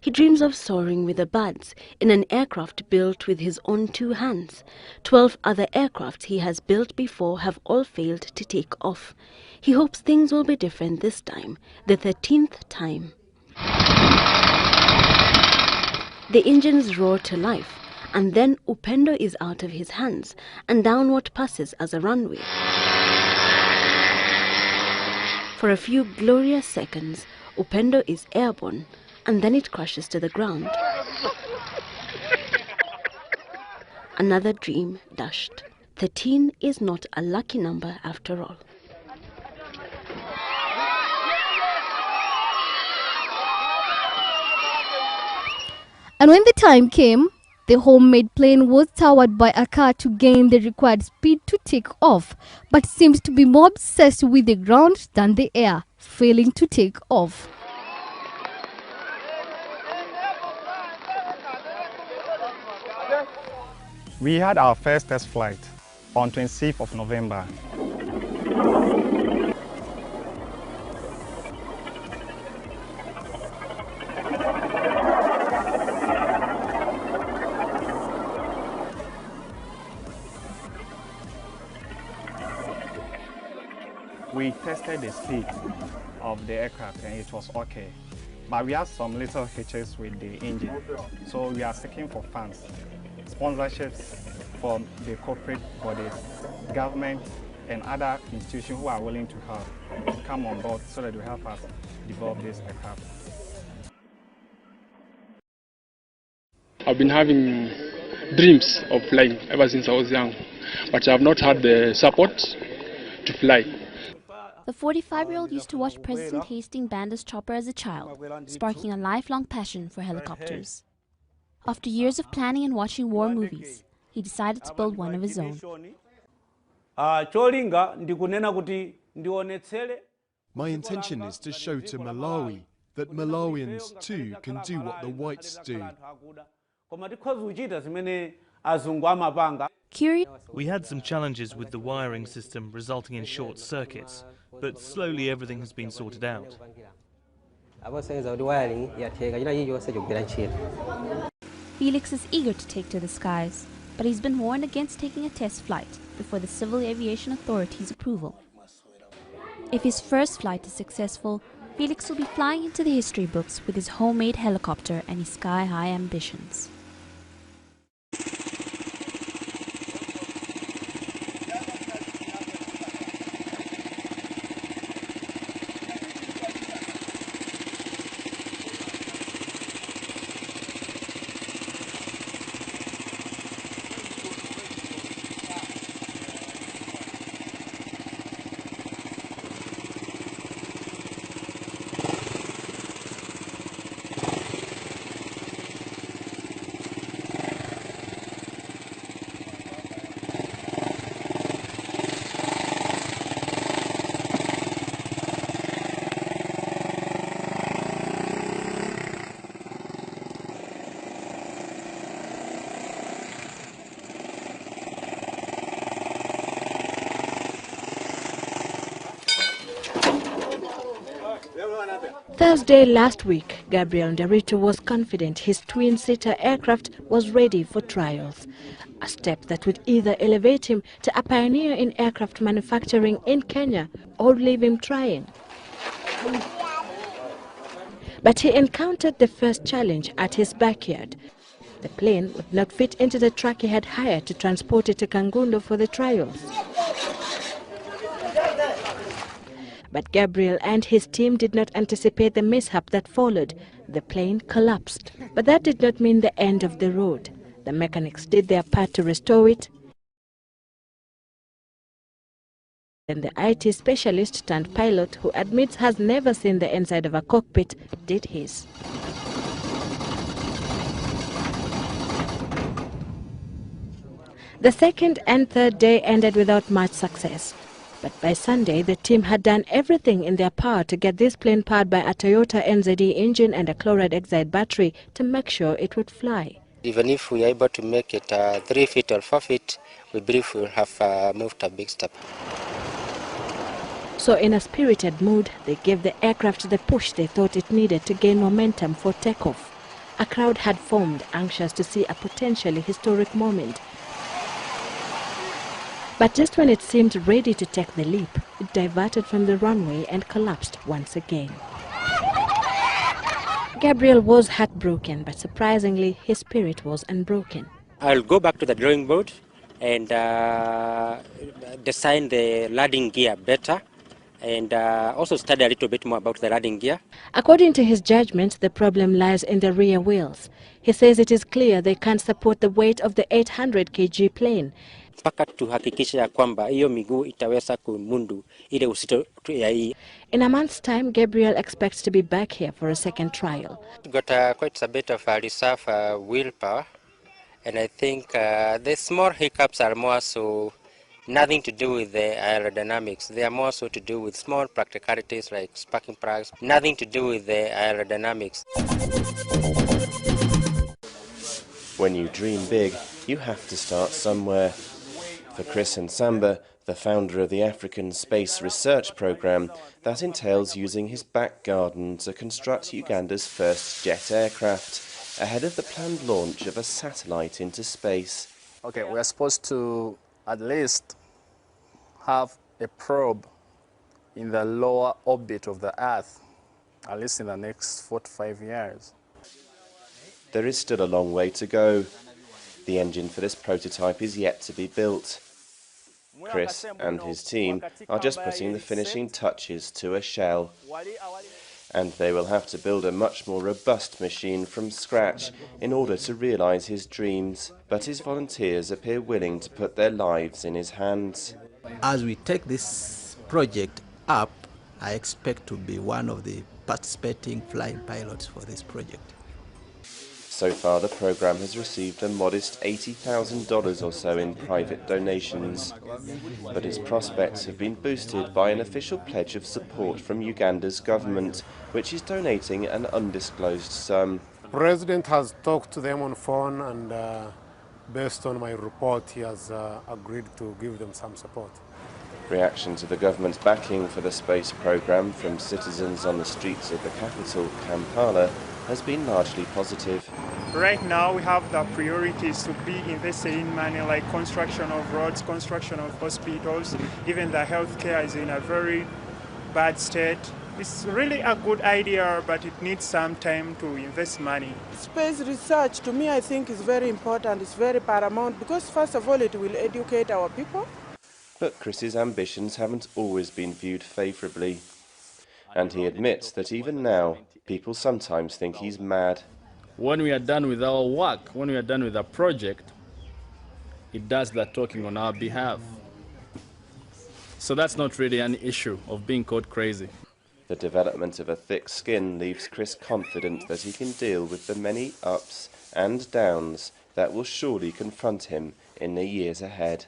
He dreams of soaring with the birds in an aircraft built with his own 2 hands. 12 other aircrafts he has built before have all failed to take off. He hopes things will be different this time, the 13th time. The engines roar to life, and then Upendo is out of his hands and down what passes as a runway. For a few glorious seconds, Upendo is airborne, and then it crashes to the ground. Another dream dashed. 13 is not a lucky number after all. And when the time came, the homemade plane was towered by a car to gain the required speed to take off, but seems to be more obsessed with the ground than the air, failing to take off. We had our first test flight on 26th of November. We tested the speed of the aircraft and it was okay. But we had some little hitches with the engine. So we are seeking for funds, sponsorships from the corporate bodies, government and other institutions who are willing to help to come on board so that they help us develop this aircraft. I've been having dreams of flying ever since I was young, but I have not had the support to fly. The 45-year-old used to watch President Hastings band his chopper as a child, sparking a lifelong passion for helicopters. After years of planning and watching war movies, he decided to build one of his own. My intention is to show to Malawi that Malawians too can do what the whites do. We had some challenges with the wiring system resulting in short circuits, but slowly everything has been sorted out. Felix is eager to take to the skies, but he's been warned against taking a test flight before the Civil Aviation Authority's approval. If his first flight is successful, Felix will be flying into the history books with his homemade helicopter and his sky-high ambitions. Thursday last week, Gabriel Ndarito was confident his twin-seater aircraft was ready for trials, a step that would either elevate him to a pioneer in aircraft manufacturing in Kenya or leave him trying. But he encountered the first challenge at his backyard. The plane would not fit into the truck he had hired to transport it to Kangundo for the trials. But Gabriel and his team did not anticipate the mishap that followed. The plane collapsed. But that did not mean the end of the road. The mechanics did their part to restore it. And the IT specialist turned pilot, who admits has never seen the inside of a cockpit, did his. The second and third day ended without much success. But by Sunday, the team had done everything in their power to get this plane powered by a Toyota NZD engine and a chloride oxide battery to make sure it would fly. Even if we are able to make it 3 feet or 4 feet, we believe we will have moved a big step. So in a spirited mood, they gave the aircraft the push they thought it needed to gain momentum for takeoff. A crowd had formed, anxious to see a potentially historic moment. But just when it seemed ready to take the leap, it diverted from the runway and collapsed once again. Gabriel was heartbroken, but surprisingly, his spirit was unbroken. I'll go back to the drawing board and design the landing gear better, and also study a little bit more about the landing gear. According to his judgment, the problem lies in the rear wheels. He says it is clear they can't support the weight of the 800 kg plane. Mpaka tuhakikisha ya kwamba hiyo miguu itaweza kumundu ile uzito ya hii. In a month's time, Gabriel expects to be back here for a second trial. Got quite a bit of reserve willpower, and I think the small hiccups are more so nothing to do with the aerodynamics. They are more so to do with small practicalities like sparking plugs, nothing to do with the aerodynamics. When you dream big, you have to start somewhere. For Chris and Samba, the founder of the African Space Research Programme, that entails using his back garden to construct Uganda's first jet aircraft, ahead of the planned launch of a satellite into space. Okay, we are supposed to at least have a probe in the lower orbit of the Earth, at least in the next 4 to 5 years. There is still a long way to go. The engine for this prototype is yet to be built. Chris and his team are just putting the finishing touches to a shell. And they will have to build a much more robust machine from scratch in order to realise his dreams. But his volunteers appear willing to put their lives in his hands. As we take this project up, I expect to be one of the participating flying pilots for this project. So far, the programme has received a modest $80,000 or so in private donations. But its prospects have been boosted by an official pledge of support from Uganda's government, which is donating an undisclosed sum. The President has talked to them on phone, and based on my report, he has agreed to give them some support. Reaction to the government's backing for the space programme from citizens on the streets of the capital, Kampala, has been largely positive. Right now we have the priorities to be invested in money like construction of roads, construction of hospitals. Even the healthcare is in a very bad state. It's really a good idea, but it needs some time to invest money. Space research, to me, I think is very important. It's very paramount because, first of all, it will educate our people. But Chris's ambitions haven't always been viewed favourably. And he admits that even now, people sometimes think he's mad. When we are done with our work, when we are done with the project, it does the talking on our behalf. So that's not really an issue of being called crazy. The development of a thick skin leaves Chris confident that he can deal with the many ups and downs that will surely confront him in the years ahead.